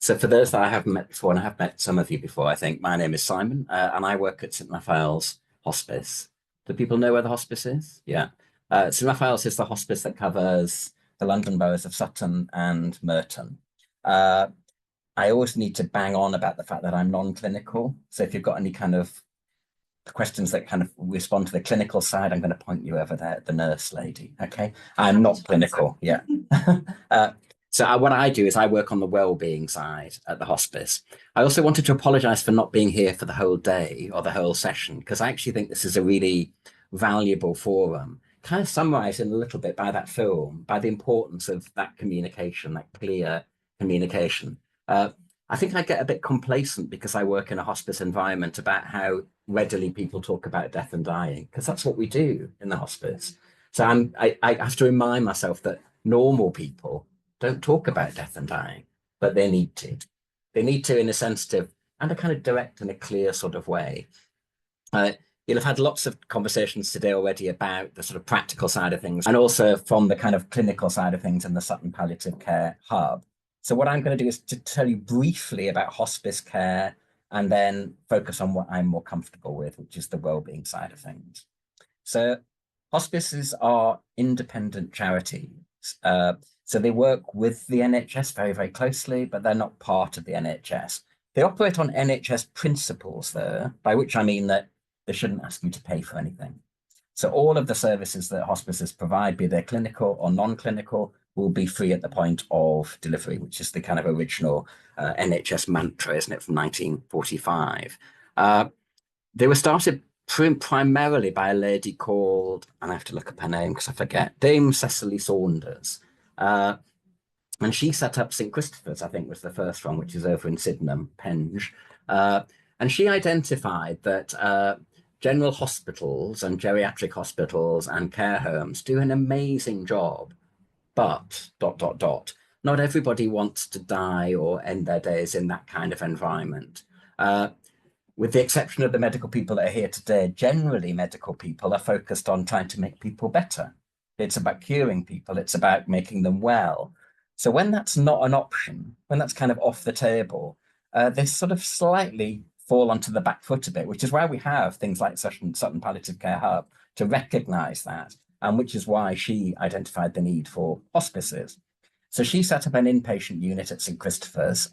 So for those that I haven't met before, and I have met some of you before, I think my name is Simon, and I work at St Raphael's Hospice. Do people know where the hospice is? Yeah. St Raphael's is the hospice that covers the London boroughs of Sutton and Merton. Uh, I always need to bang on about the fact that I'm non-clinical. So if you've got any kind of questions that kind of respond to the clinical side, I'm going to point you over there, the nurse lady. Okay. I'm not clinical. Yeah. uh, what I do is I work on the wellbeing side at the hospice. I also wanted to apologize for not being here for the whole day or the whole session, because I actually think this is a really valuable forum, kind of summarized in a little bit by that film, by the importance of that communication, that clear communication. I think I get a bit complacent because I work in a hospice environment about how readily people talk about death and dying, because that's what we do in the hospice. So I have to remind myself that normal people don't talk about death and dying, but they need to. They need to in a sensitive and a kind of direct and a clear sort of way. You'll have had lots of conversations today already about the sort of practical side of things and also from the kind of clinical side of things in the Sutton Palliative Care Hub. So what I'm going to do is to tell you briefly about hospice care and then focus on what I'm more comfortable with, which is the wellbeing side of things. So hospices are independent charities. So they work with the NHS very, very closely, but they're not part of the NHS. They operate on NHS principles there, by which I mean that they shouldn't ask you to pay for anything. So all of the services that hospices provide, be they clinical or non-clinical, will be free at the point of delivery, which is the kind of original NHS mantra, isn't it, from 1945. They were started primarily by a lady called, and I have to look up her name because I forget, Dame Cecily Saunders. And she set up St Christopher's, I think was the first one, which is over in Sydenham, Penge. And she identified that general hospitals and geriatric hospitals and care homes do an amazing job, but ... Not everybody wants to die or end their days in that kind of environment. With the exception of the medical people that are here today, generally medical people are focused on trying to make people better. It's about curing people. It's about making them well. So when that's not an option, when that's kind of off the table, they sort of slightly fall onto the back foot a bit, which is why we have things like Sutton Palliative Care Hub to recognize that, and which is why she identified the need for hospices. So she set up an inpatient unit at St Christopher's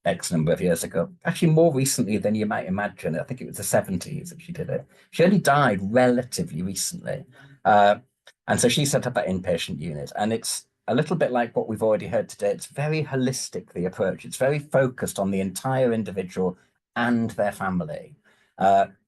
X number of years ago, actually more recently than you might imagine. I think it was the 70s that she did it. She only died relatively recently. And so she set up that inpatient unit, and it's a little bit like what we've already heard today. It's very holistic, the approach. It's very focused on the entire individual and their family,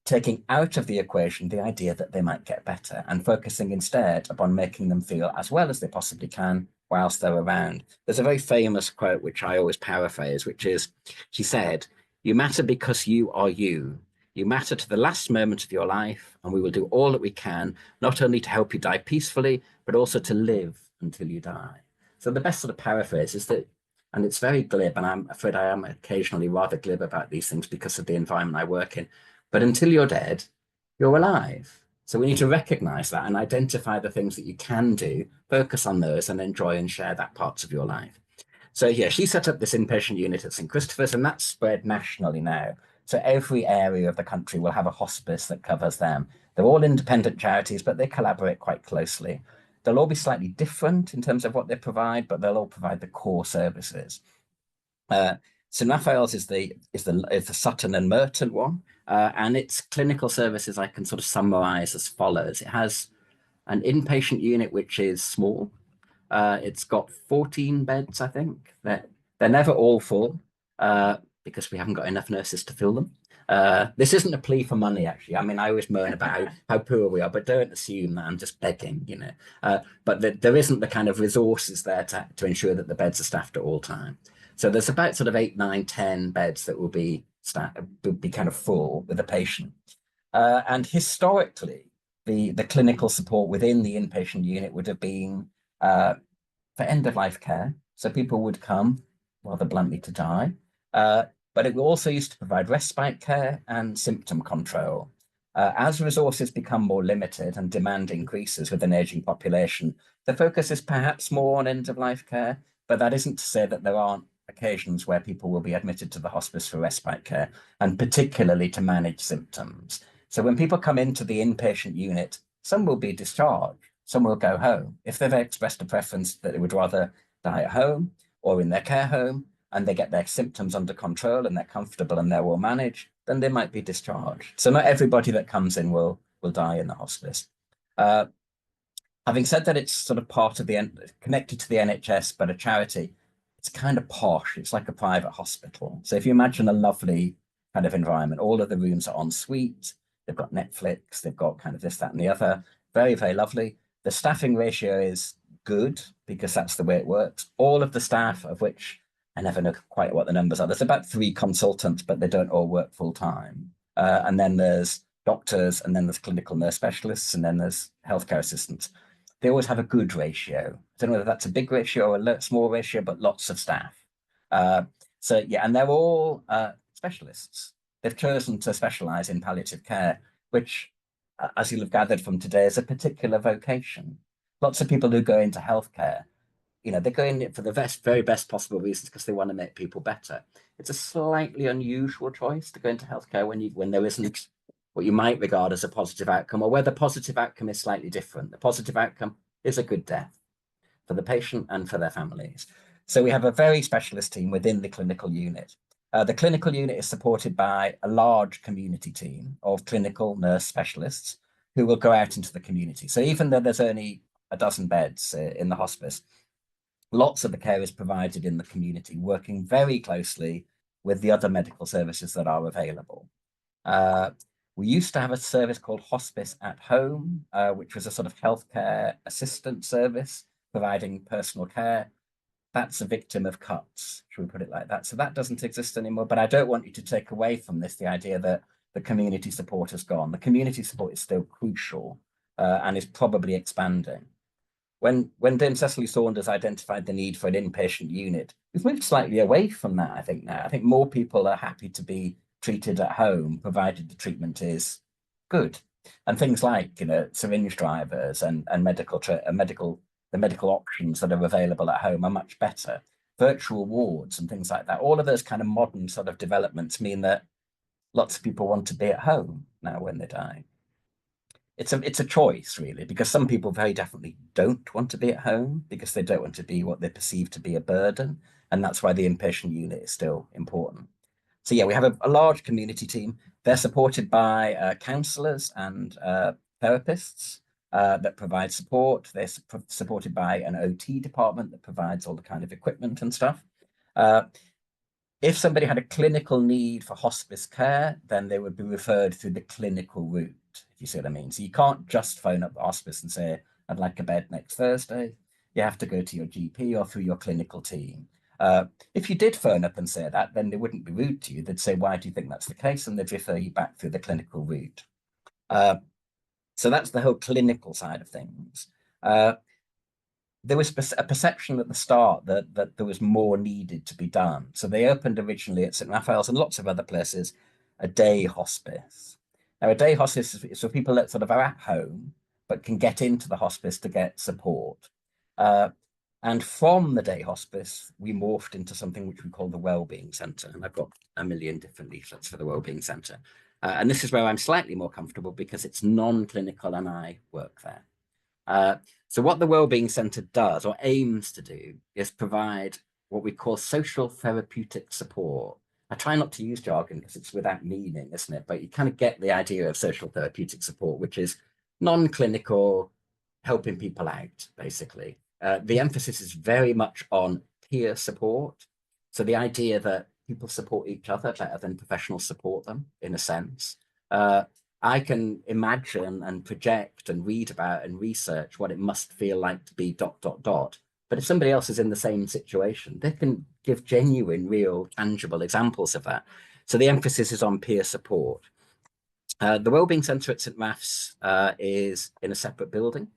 taking out of the equation the idea that they might get better and focusing instead upon making them feel as well as they possibly can whilst they're around. There's a very famous quote, which I always paraphrase, which is, she said, "You matter because you are you. You matter to the last moment of your life, and we will do all that we can, not only to help you die peacefully, but also to live until you die." So the best sort of paraphrase is that, and it's very glib, and I'm afraid I am occasionally rather glib about these things because of the environment I work in, but until you're dead, you're alive. So we need to recognize that and identify the things that you can do, focus on those, and enjoy and share that parts of your life. So yeah, she set up this inpatient unit at St Christopher's, and that's spread nationally now. So every area of the country will have a hospice that covers them. They're all independent charities, but they collaborate quite closely. They'll all be slightly different in terms of what they provide, but they'll all provide the core services. St Raphael's is the Sutton and Merton one, and its clinical services I can sort of summarize as follows. It has an inpatient unit which is small. It's got 14 beds, I think. They're never all full because we haven't got enough nurses to fill them. This isn't a plea for money, actually. I mean, I always moan about how poor we are, but don't assume that I'm just begging, you know. But there isn't the kind of resources there to ensure that the beds are staffed at all times. So there's about sort of 8, 9, 10 beds that will be kind of full with a patient. And historically, the clinical support within the inpatient unit would have been for end-of-life care. So people would come, rather bluntly, to die. But it also used to provide respite care and symptom control. As resources become more limited and demand increases with an aging population, the focus is perhaps more on end-of-life care, but that isn't to say that there aren't occasions where people will be admitted to the hospice for respite care, and particularly to manage symptoms. So when people come into the inpatient unit, some will be discharged, some will go home. If they've expressed a preference that they would rather die at home or in their care home, and they get their symptoms under control and they're comfortable and they're well managed, then they might be discharged. So not everybody that comes in will die in the hospice. Having said that, it's sort of part of connected to the NHS, but a charity. It's kind of posh. It's like a private hospital. So if you imagine a lovely kind of environment, all of the rooms are en suite. They've got Netflix. They've got kind of this, that, and the other. Very, very lovely. The staffing ratio is good because that's the way it works. All of the staff, of which I never know quite what the numbers are. There's about 3 consultants, but they don't all work full time. And then there's doctors, and then there's clinical nurse specialists, and then there's healthcare assistants. They always have a good ratio. I don't know whether that's a big ratio or a small ratio, but lots of staff. So yeah, and they're all specialists. They've chosen to specialize in palliative care, which, as you'll have gathered from today, is a particular vocation. Lots of people who go into healthcare, they go in it for the very best possible reasons because they want to make people better. It's a slightly unusual choice to go into healthcare when there isn't what you might regard as a positive outcome, or where the positive outcome is slightly different. The positive outcome is a good death for the patient and for their families. So we have a very specialist team within the clinical unit. The clinical unit is supported by a large community team of clinical nurse specialists who will go out into the community. So even though there's only a dozen beds in the hospice, lots of the care is provided in the community, working very closely with the other medical services that are available. We used to have a service called Hospice at Home, which was a sort of healthcare assistant service providing personal care. That's a victim of cuts, should we put it like that? So that doesn't exist anymore, but I don't want you to take away from this the idea that the community support has gone. The community support is still crucial and is probably expanding. When Dame Cecily Saunders identified the need for an inpatient unit, we've moved slightly away from that, I think, now. I think more people are happy to be treated at home, provided the treatment is good. And things like, syringe drivers and medical options that are available at home are much better. Virtual wards and things like that. All of those kind of modern sort of developments mean that lots of people want to be at home now when they die. It's a choice, really, because some people very definitely don't want to be at home because they don't want to be what they perceive to be a burden. And that's why the inpatient unit is still important. So yeah, we have a large community team. They're supported by counsellors and therapists that provide support. They're supported by an OT department that provides all the kind of equipment and stuff. If somebody had a clinical need for hospice care, then they would be referred through the clinical route, if you see what I mean. So you can't just phone up the hospice and say, I'd like a bed next Thursday. You have to go to your GP or through your clinical team. If you did phone up and say that, then they wouldn't be rude to you. They'd say, why do you think that's the case? And they'd refer you back through the clinical route. So that's the whole clinical side of things. There was a perception at the start that there was more needed to be done. So they opened originally at St Raphael's and lots of other places, a day hospice. Now, a day hospice is for people that sort of are at home, but can get into the hospice to get support. And from the day hospice, we morphed into something which we call the Wellbeing Centre. And I've got a million different leaflets for the Wellbeing Centre. And this is where I'm slightly more comfortable because it's non-clinical and I work there. So what the Wellbeing Centre does or aims to do is provide what we call social therapeutic support. I try not to use jargon because it's without meaning, isn't it? But you kind of get the idea of social therapeutic support, which is non-clinical, helping people out, basically. The emphasis is very much on peer support. So the idea that people support each other better than professionals support them, in a sense. I can imagine and project and read about and research what it must feel like to be ... But if somebody else is in the same situation, they can give genuine, real, tangible examples of that. So the emphasis is on peer support. The Wellbeing Centre at St Raph's is in a separate building.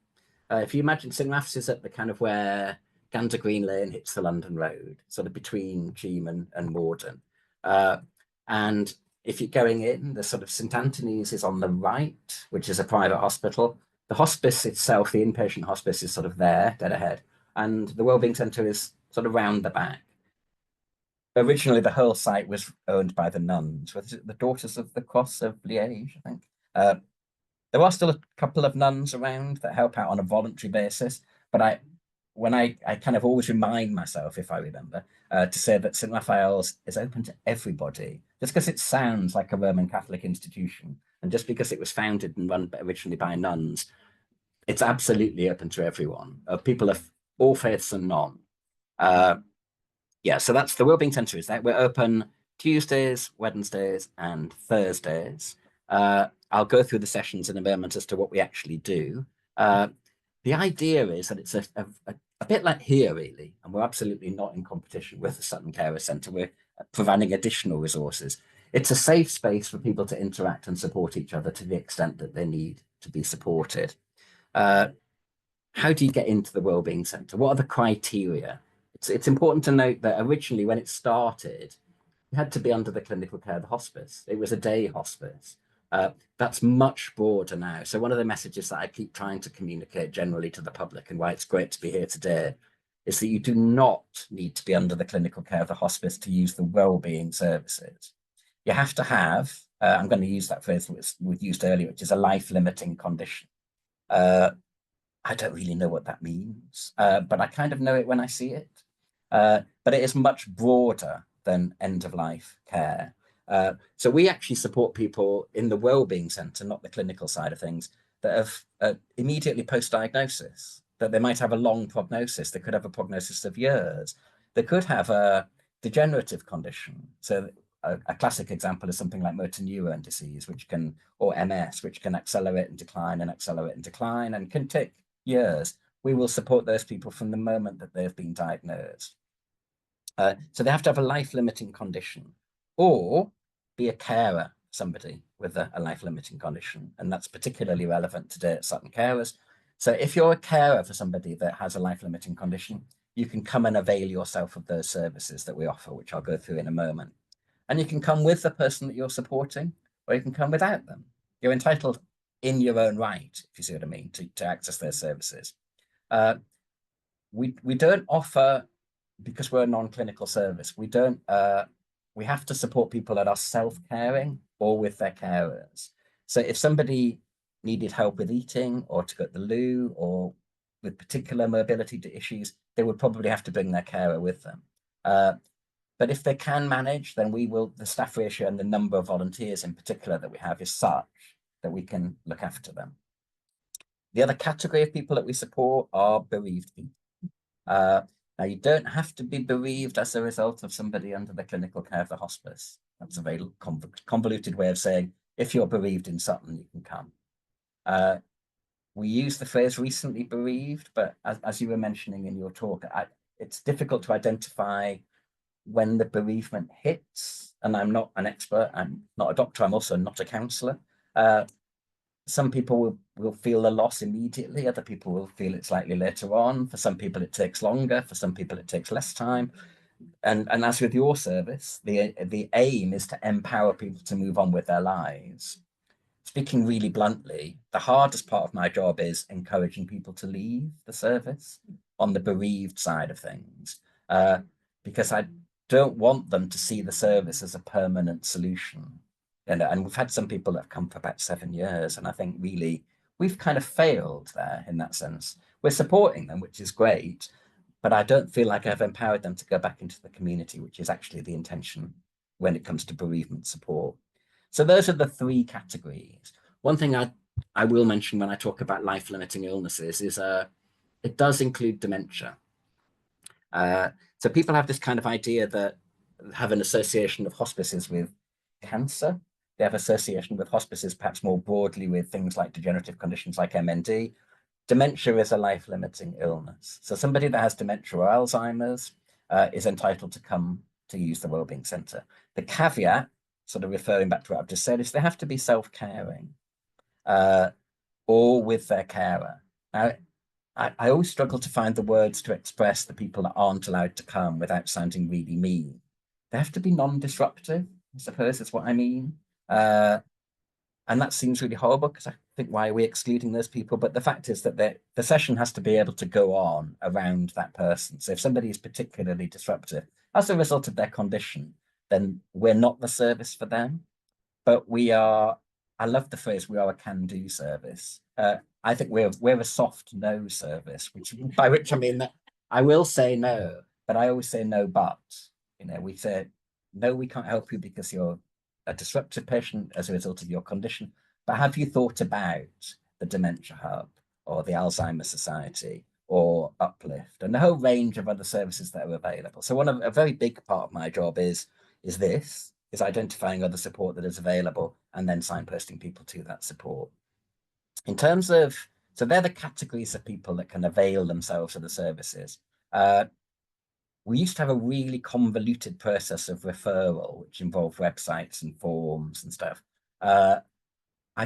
If you imagine St Raph's is at the kind of where Gander Green Lane hits the London Road, sort of between Cheam and Morden. And if you're going in, the sort of St Anthony's is on the right, which is a private hospital. The hospice itself, the inpatient hospice, is sort of there, dead ahead. And the Wellbeing Centre is sort of round the back. Originally, the whole site was owned by the nuns. Was it the Daughters of the Cross of Liège, I think? Uh, there are still a couple of nuns around that help out on a voluntary basis, but I kind of always remind myself, if I remember, to say that St Raphael's is open to everybody, just because it sounds like a Roman Catholic institution, and just because it was founded and run originally by nuns, it's absolutely open to everyone, people of all faiths and none. Yeah, so that's the Wellbeing Centre is that. We're open Tuesdays, Wednesdays, and Thursdays. I'll go through the sessions in a moment as to what we actually do. The idea is that it's a bit like here, really, and we're absolutely not in competition with the Sutton Carer Centre. We're providing additional resources. It's a safe space for people to interact and support each other to the extent that they need to be supported. How do you get into the Wellbeing Centre? What are the criteria? It's important to note that originally, when it started, you had to be under the clinical care of the hospice. It was a day hospice. That's much broader now. So one of the messages that I keep trying to communicate generally to the public, and why it's great to be here today, is that you do not need to be under the clinical care of the hospice to use the wellbeing services. You have to have, I'm going to use that phrase that was used earlier, which is a life-limiting condition. I don't really know what that means, but I kind of know it when I see it. But it is much broader than end-of-life care. So we actually support people in the Wellbeing Centre, not the clinical side of things, that have immediately post-diagnosis, that they might have a long prognosis. They could have a prognosis of years. They could have a degenerative condition. So a classic example is something like motor neuron disease, or MS, which can accelerate and decline and can take years. We will support those people from the moment that they've been diagnosed. So they have to have a life-limiting condition or be a carer, somebody with a life-limiting condition. And that's particularly relevant today at Sutton Carers. So if you're a carer for somebody that has a life-limiting condition, you can come and avail yourself of those services that we offer, which I'll go through in a moment. And you can come with the person that you're supporting, or you can come without them. You're entitled in your own right, if you see what I mean, to access those services. We don't offer, because we're a non-clinical service, we have to support people that are self-caring or with their carers. So if somebody needed help with eating or to go to the loo or with particular mobility issues, they would probably have to bring their carer with them. But if they can manage, then the staff ratio and the number of volunteers in particular that we have is such that we can look after them. The other category of people that we support are bereaved people. Now, you don't have to be bereaved as a result of somebody under the clinical care of the hospice. That's a very convoluted way of saying, if you're bereaved in Sutton, you can come. We use the phrase recently bereaved, but as you were mentioning in your talk, it's difficult to identify when the bereavement hits. And I'm not an expert, I'm not a doctor, I'm also not a counsellor. Some people will feel the loss immediately. Other people will feel it slightly later on. For some people, it takes longer. For some people, it takes less time. And as with your service, the aim is to empower people to move on with their lives. Speaking really bluntly, the hardest part of my job is encouraging people to leave the service on the bereaved side of things, because I don't want them to see the service as a permanent solution. And we've had some people that have come for about 7 years, and I think really we've kind of failed there in that sense. We're supporting them, which is great, but I don't feel like I've empowered them to go back into the community, which is actually the intention when it comes to bereavement support. So those are the three categories. One thing I will mention when I talk about life-limiting illnesses is it does include dementia. So people have this kind of idea that have an association of hospices with cancer. They have association with hospices perhaps more broadly with things like degenerative conditions like MND. Dementia is a life-limiting illness. So somebody that has dementia or Alzheimer's is entitled to come to use the Wellbeing Centre. The caveat, sort of referring back to what I've just said, is they have to be self-caring or with their carer. Now, I always struggle to find the words to express the people that aren't allowed to come without sounding really mean. They have to be non-disruptive, I suppose is what I mean. And that seems really horrible because I think, why are we excluding those people? But the fact is that the session has to be able to go on around that person. So if somebody is particularly disruptive as a result of their condition, then we're not the service for them. But we are, I love the phrase, we are a can-do service. I think we're a soft no service, which by which I mean that I will say no, but I always say no, but. We say, no, we can't help you because you're a disruptive patient as a result of your condition. But have you thought about the Dementia Hub or the Alzheimer's Society or Uplift and the whole range of other services that are available? So a very big part of my job is identifying other support that is available and then signposting people to that support. In terms of, so they're the categories of people that can avail themselves of the services. We used to have a really convoluted process of referral, which involved websites and forms and stuff. I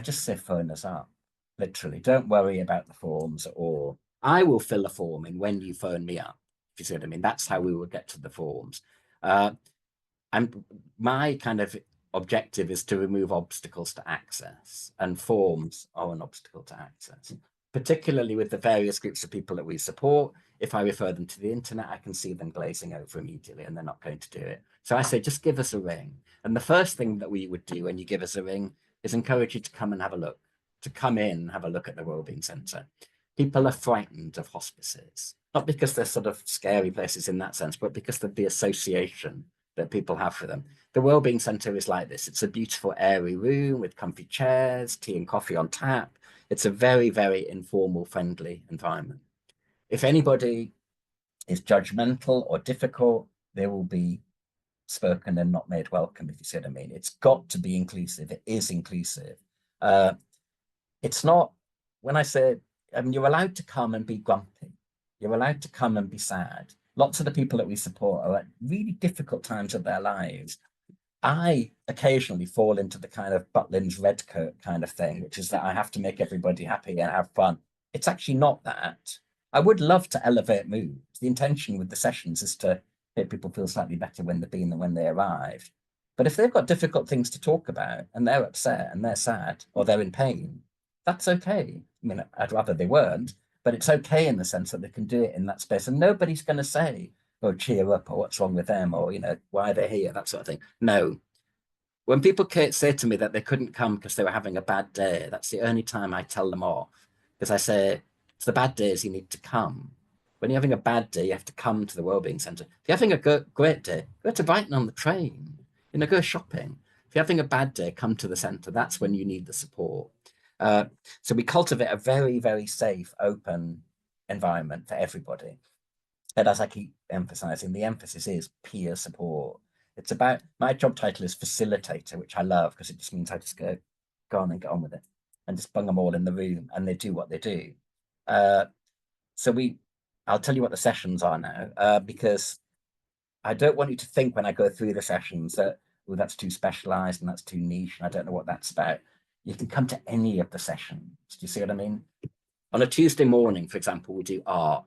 just say phone us up, literally. Don't worry about the forms at all. I will fill a form in when you phone me up, if you see what I mean. That's how we will get to the forms. And my kind of objective is to remove obstacles to access, and forms are an obstacle to access, particularly with the various groups of people that we support. If I refer them to the internet, I can see them glazing over immediately and they're not going to do it. So I say, just give us a ring. And the first thing that we would do when you give us a ring is encourage you to come and have a look, to come in, have a look at the Wellbeing Centre. People are frightened of hospices, not because they're sort of scary places in that sense, but because of the association that people have for them. The Wellbeing Centre is like this. It's a beautiful airy room with comfy chairs, tea and coffee on tap. It's a very, very informal, friendly environment. If anybody is judgmental or difficult, they will be spoken and not made welcome, if you see what I mean. It's got to be inclusive. It is inclusive. It's not, when I say, I mean, you're allowed to come and be grumpy. You're allowed to come and be sad. Lots of the people that we support are at really difficult times of their lives. I occasionally fall into the kind of Butlin's red coat kind of thing, which is that I have to make everybody happy and have fun. It's actually not that. I would love to elevate moods. The intention with the sessions is to make people feel slightly better when they've been than when they arrived. But if they've got difficult things to talk about and they're upset and they're sad or they're in pain, that's okay. I mean, I'd rather they weren't, but it's okay in the sense that they can do it in that space. And nobody's going to say, oh, cheer up, or what's wrong with them, or, why are they here, that sort of thing. No. When people say to me that they couldn't come because they were having a bad day, that's the only time I tell them off. Because I say, it's the bad days you need to come. When you're having a bad day, you have to come to the Wellbeing Centre. If you're having a great day, go to Brighton on the train, go shopping. If you're having a bad day, come to the centre. That's when you need the support. So we cultivate a very, very safe, open environment for everybody. And as I keep emphasising, the emphasis is peer support. It's about, my job title is facilitator, which I love because it just means I just go on and get on with it and just bung them all in the room and they do what they do. I'll tell you what the sessions are now, because I don't want you to think when I go through the sessions that, oh, that's too specialized and that's too niche and I don't know what that's about. You can come to any of the sessions. Do you see what I mean? On a Tuesday morning, for example, we do art.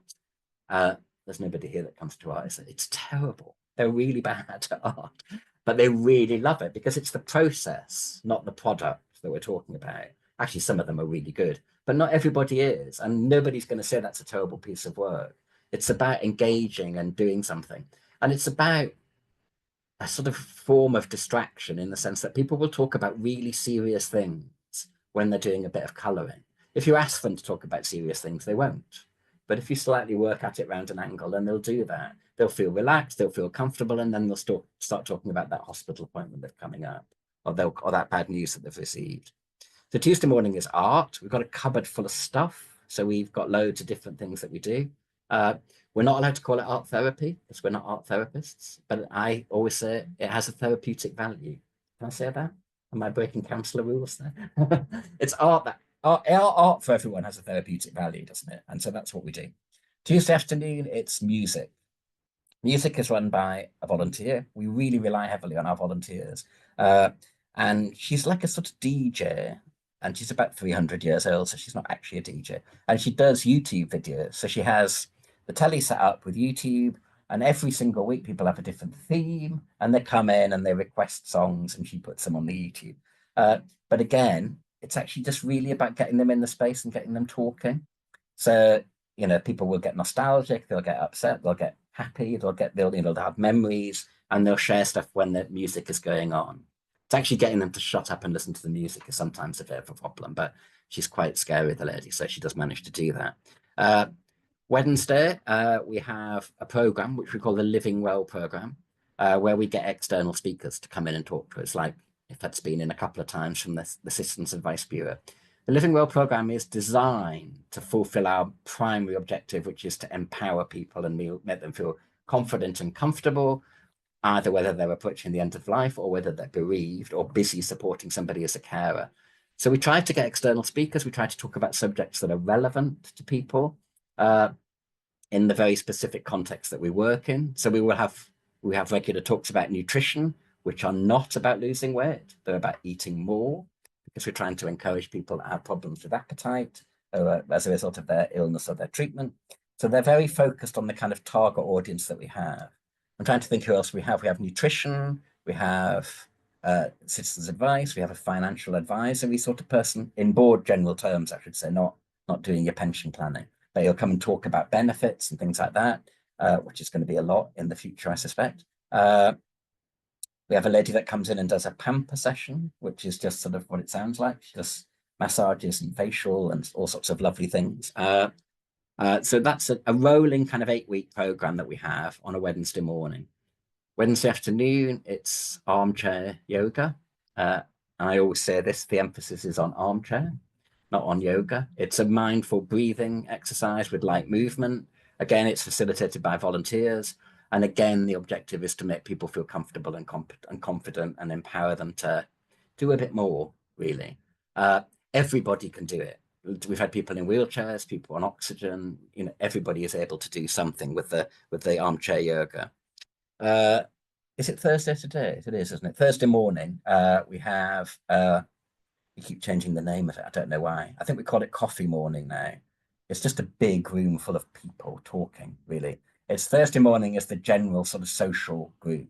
There's nobody here that comes to art. It's terrible. They're really bad at art, but they really love it because it's the process, not the product that we're talking about. Actually, some of them are really good, but not everybody is. And nobody's going to say that's a terrible piece of work. It's about engaging and doing something. And it's about a sort of form of distraction in the sense that people will talk about really serious things when they're doing a bit of colouring. If you ask them to talk about serious things, they won't. But if you slightly work at it round an angle, then they'll do that. They'll feel relaxed, they'll feel comfortable, and then they'll start talking about that hospital appointment that's coming up, or that bad news that they've received. So Tuesday morning is art. We've got a cupboard full of stuff. So we've got loads of different things that we do. We're not allowed to call it art therapy because we're not art therapists, but I always say it has a therapeutic value. Can I say that? Am I breaking counsellor rules there? It's art that art for everyone has a therapeutic value, doesn't it? And so that's what we do. Tuesday afternoon, it's music. Music is run by a volunteer. We really rely heavily on our volunteers. And she's like a sort of DJ, and she's about 300 years old, so she's not actually a DJ. And she does YouTube videos. So she has the telly set up with YouTube, and every single week people have a different theme, and they come in and they request songs, and she puts them on the YouTube. But again, it's actually just really about getting them in the space and getting them talking. So, you know, people will get nostalgic, they'll get upset, they'll get happy, they'll have memories, and they'll share stuff when the music is going on. It's actually getting them to shut up and listen to the music is sometimes a bit of a problem, but she's quite scary, the lady, so she does manage to do that. Wednesday, we have a program which we call the Living Well program, where we get external speakers to come in and talk to us, like if that's been in a couple of times from the Citizens Advice Bureau. The Living Well program is designed to fulfill our primary objective, which is to empower people and make them feel confident and comfortable, either whether they're approaching the end of life or whether they're bereaved or busy supporting somebody as a carer. So we try to get external speakers. We try to talk about subjects that are relevant to people in the very specific context that we work in. So we have regular talks about nutrition, which are not about losing weight. They're about eating more, because we're trying to encourage people that have problems with appetite as a result of their illness or their treatment. So they're very focused on the kind of target audience that we have. I'm trying to think who else we have. We have nutrition, we have citizens advice, we have a financial advisory sort of person, in broad general terms, I should say, not doing your pension planning. But he'll come and talk about benefits and things like that, which is going to be a lot in the future, I suspect. We have a lady that comes in and does a pamper session, which is just sort of what it sounds like. She does massages and facial and all sorts of lovely things. So that's a rolling kind of 8-week program that we have on a Wednesday morning. Wednesday afternoon, it's armchair yoga. And I always say this, the emphasis is on armchair, not on yoga. It's a mindful breathing exercise with light movement. Again, it's facilitated by volunteers. And again, the objective is to make people feel comfortable and confident and empower them to do a bit more, really. Everybody can do it. We've had people in wheelchairs, people on oxygen, you know, everybody is able to do something with the armchair yoga. Is it Thursday today? It is, isn't it? Thursday morning, we have, we keep changing the name of it. I don't know why. I think we call it coffee morning now. It's just a big room full of people talking, really. It's Thursday morning is the general sort of social group.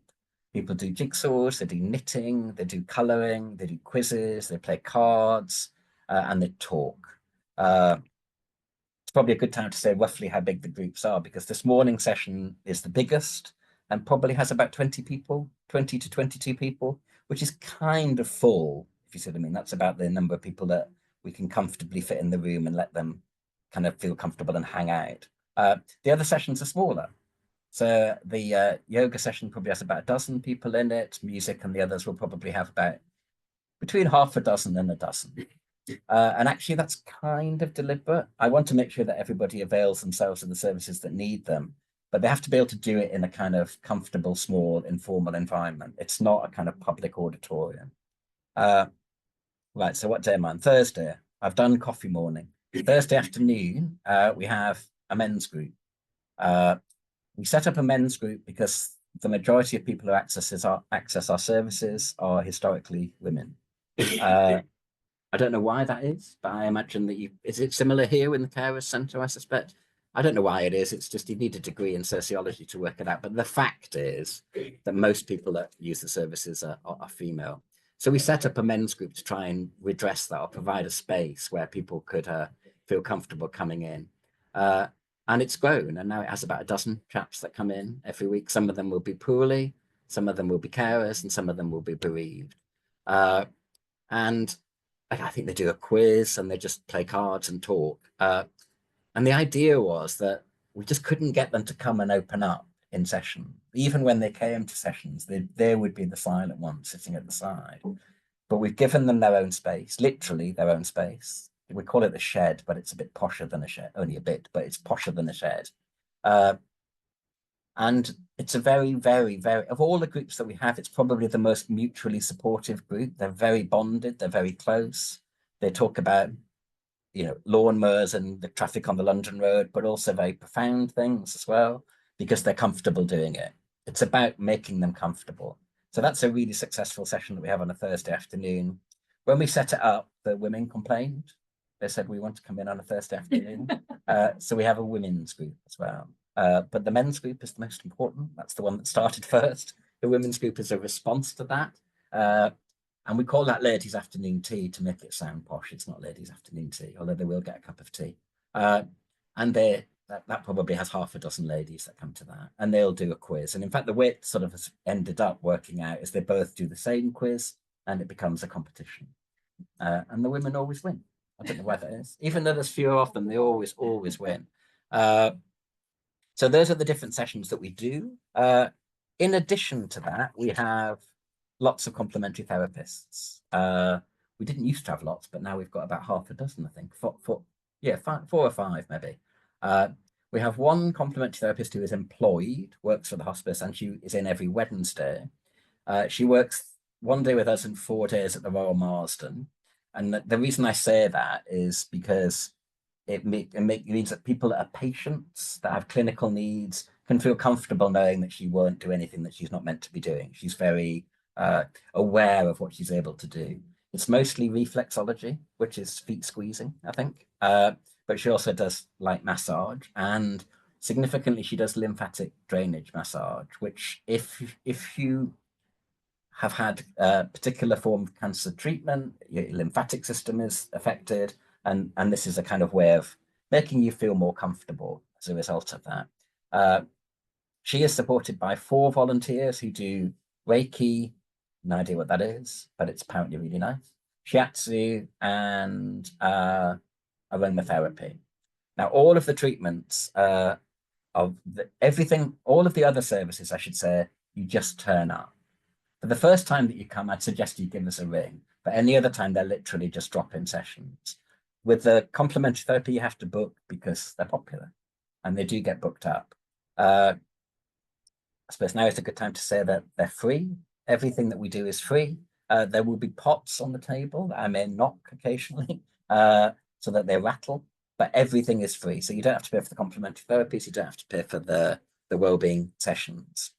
People do jigsaws, they do knitting, they do colouring, they do quizzes, they play cards, and they talk. It's probably a good time to say roughly how big the groups are, because this morning session is the biggest and probably has about 20 people, 20 to 22 people, which is kind of full, if you see what I mean. That's about the number of people that we can comfortably fit in the room and let them kind of feel comfortable and hang out. The other sessions are smaller. So the yoga session probably has about a dozen people in it. Music and the others will probably have about between half a dozen and a dozen. And actually, that's kind of deliberate. I want to make sure that everybody avails themselves of the services that need them, but they have to be able to do it in a kind of comfortable, small, informal environment. It's not a kind of public auditorium. Right, so what day am I on? Thursday. I've done coffee morning. Thursday afternoon, we have a men's group. We set up a men's group because the majority of people who access our services are historically women. I don't know why that is, but I imagine that is it similar here in the Carers Centre, I suspect? I don't know why it is. It's just you need a degree in sociology to work it out. But the fact is that most people that use the services are female. So we set up a men's group to try and redress that, or provide a space where people could feel comfortable coming in. And it's grown, and now it has about a dozen chaps that come in every week. Some of them will be poorly, some of them will be carers, and some of them will be bereaved. And I think they do a quiz and they just play cards and talk. And the idea was that we just couldn't get them to come and open up in session. Even when they came to sessions, they would be the silent ones sitting at the side. But we've given them their own space, literally their own space. We call it the shed, but it's a bit posher than a shed, only a bit, but it's posher than a shed. And it's a very, very, very, of all the groups that we have, it's probably the most mutually supportive group. They're very bonded, they're very close. They talk about, you know, lawnmowers and the traffic on the London road, but also very profound things as well, because they're comfortable doing it. It's about making them comfortable. So that's a really successful session that we have on a Thursday afternoon. When we set it up, the women complained. They said, we want to come in on a Thursday afternoon. So we have a women's group as well. But the men's group is the most important. That's the one that started first. The women's group is a response to that. And we call that ladies' afternoon tea to make it sound posh. It's not ladies' afternoon tea, although they will get a cup of tea. And that probably has half a dozen ladies that come to that, and they'll do a quiz. And in fact, the way it sort of has ended up working out is they both do the same quiz, and it becomes a competition. And the women always win. I don't know why that is. Even though there's fewer of them, they always win. So those are the different sessions that we do. In addition to that, we have lots of complementary therapists. We didn't used to have lots, but now we've got about half a dozen, I think. Four or five maybe. We have one complementary therapist who is employed, works for the hospice, and she is in every Wednesday. She works one day with us and 4 days at the Royal Marsden. And the reason I say that is because it means that people that are patients, that have clinical needs, can feel comfortable knowing that she won't do anything that she's not meant to be doing. She's very aware of what she's able to do. It's mostly reflexology, which is feet squeezing, I think. But she also does light massage, and significantly, she does lymphatic drainage massage, which if you have had a particular form of cancer treatment, your lymphatic system is affected, and this is a kind of way of making you feel more comfortable as a result of that. She is supported by 4 volunteers who do Reiki, no idea what that is, but it's apparently really nice, shiatsu, and aromatherapy. Now, all of the treatments everything, all of the other services, I should say, you just turn up. For the first time that you come, I'd suggest you give us a ring. But any other time, they're literally just drop-in sessions. With the complementary therapy, you have to book because they're popular, and they do get booked up. I suppose now is a good time to say that they're free. Everything that we do is free. There will be pots on the table that I may knock occasionally so that they rattle, but everything is free. So you don't have to pay for the complementary therapies. You don't have to pay for the wellbeing sessions.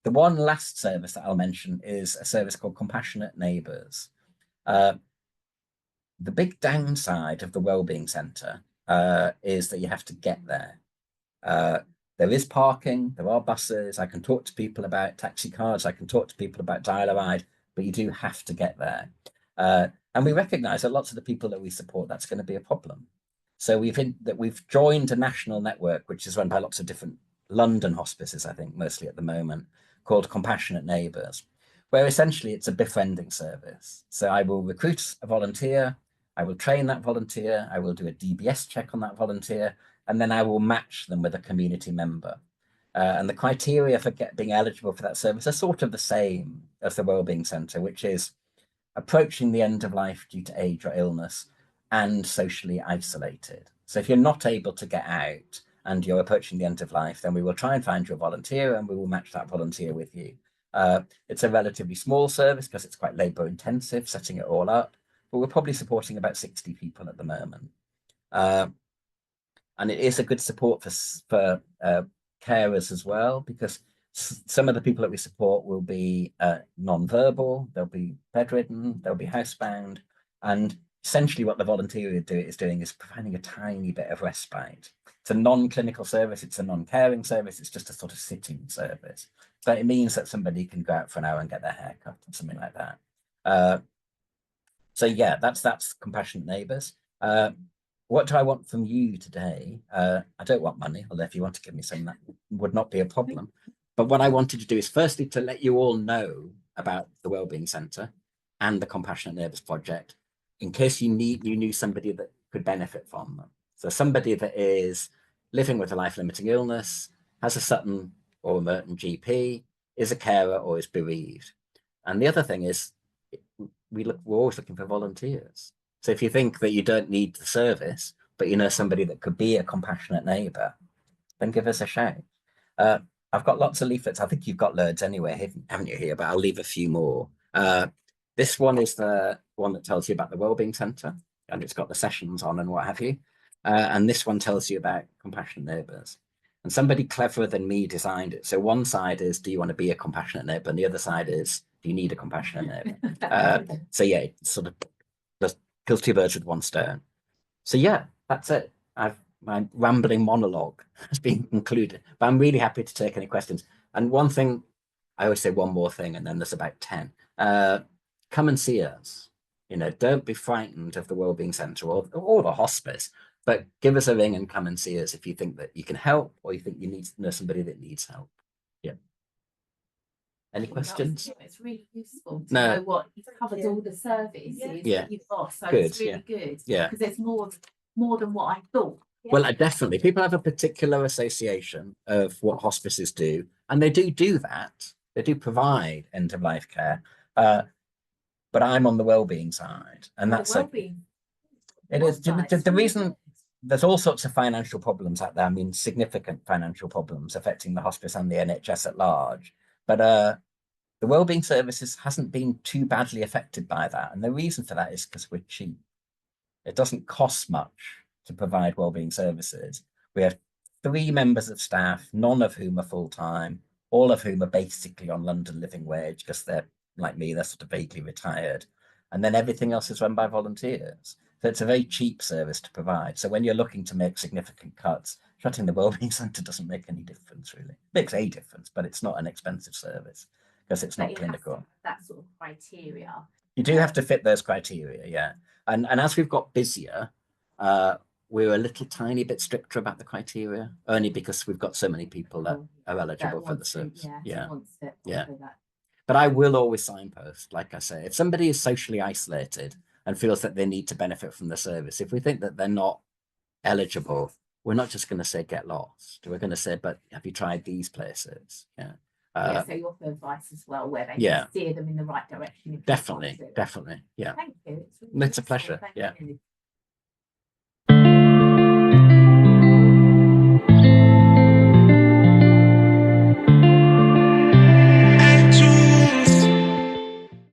The one last service that I'll mention is a service called Compassionate Neighbours. The big downside of the Wellbeing Centre is that you have to get there. There is parking, there are buses, I can talk to people about taxi cards, I can talk to people about dial-a-ride, but you do have to get there. And we recognise that lots of the people that we support, that's going to be a problem. So we've joined a national network, which is run by lots of different London hospices, I think, mostly at the moment, called Compassionate Neighbours, where essentially it's a befriending service. So I will recruit a volunteer, I will train that volunteer, I will do a DBS check on that volunteer, and then I will match them with a community member. And the criteria for being eligible for that service are sort of the same as the Wellbeing Centre, which is approaching the end of life due to age or illness and socially isolated. So if you're not able to get out and you're approaching the end of life, then we will try and find you a volunteer and we will match that volunteer with you. It's a relatively small service because it's quite labour intensive, setting it all up, but we're probably supporting about 60 people at the moment. And it is a good support for carers as well, because some of the people that we support will be non-verbal, they'll be bedridden, they'll be housebound, and essentially what the volunteer is doing is providing a tiny bit of respite. It's a non-clinical service, it's a non-caring service, it's just a sort of sitting service. But it means that somebody can go out for an hour and get their hair cut or something like that. So yeah, that's Compassionate Neighbours. What do I want from you today? I don't want money, although if you want to give me some, that would not be a problem. But what I wanted to do is firstly to let you all know about the Wellbeing Centre and the Compassionate Neighbours project, in case you knew somebody that could benefit from them. So somebody that is living with a life-limiting illness, has a Sutton or Merton GP, is a carer or is bereaved. And the other thing is, we're always looking for volunteers. So if you think that you don't need the service, but you know somebody that could be a compassionate neighbour, then give us a shout. I've got lots of leaflets. I think you've got loads anyway, haven't you, here? But I'll leave a few more. This one is the one that tells you about the Wellbeing Centre, and it's got the sessions on and what have you. And this one tells you about compassionate neighbours. And somebody cleverer than me designed it. So one side is, do you want to be a compassionate neighbour? And the other side is, do you need a compassionate neighbour? So yeah, it sort of just kills 2 birds with 1 stone. So yeah, that's it. My rambling monologue has been concluded, but I'm really happy to take any questions. And one thing I always say one more thing, and then there's about 10. Come and see us. You know, don't be frightened of the Wellbeing Centre or the hospice, but give us a ring and come and see us if you think that you can help or you think you need to know somebody that needs help. Yeah. Any questions? It's really useful to know what you've covered all the services that you've got. So good. It's really good. Yeah. Because it's more than what I thought. Yeah. Well, definitely. People have a particular association of what hospices do, and they do that. They do provide end-of-life care. But I'm on the wellbeing side, and that's well-being. It is the reason. There's all sorts of financial problems out there. I mean, significant financial problems affecting the hospice and the NHS at large. But the wellbeing services hasn't been too badly affected by that, and the reason for that is because we're cheap. It doesn't cost much to provide wellbeing services. We have 3 members of staff, none of whom are full-time, all of whom are basically on London living wage because they're like me, they're sort of vaguely retired. And then everything else is run by volunteers. So it's a very cheap service to provide. So when you're looking to make significant cuts, shutting the Wellbeing Centre doesn't make any difference, really. It makes a difference, but it's not an expensive service because it's not clinical. That sort of criteria. You do have to fit those criteria, yeah. And as we've got busier, we're a little tiny bit stricter about the criteria, only because we've got so many people that are eligible for the service. Yeah. But I will always signpost, like I say, if somebody is socially isolated and feels that they need to benefit from the service, if we think that they're not eligible, we're not just going to say get lost. We're going to say, but have you tried these places? Yeah. So you offer advice as well, where they can steer them in the right direction. Definitely. Yeah. Thank you. It's a pleasure. Yeah.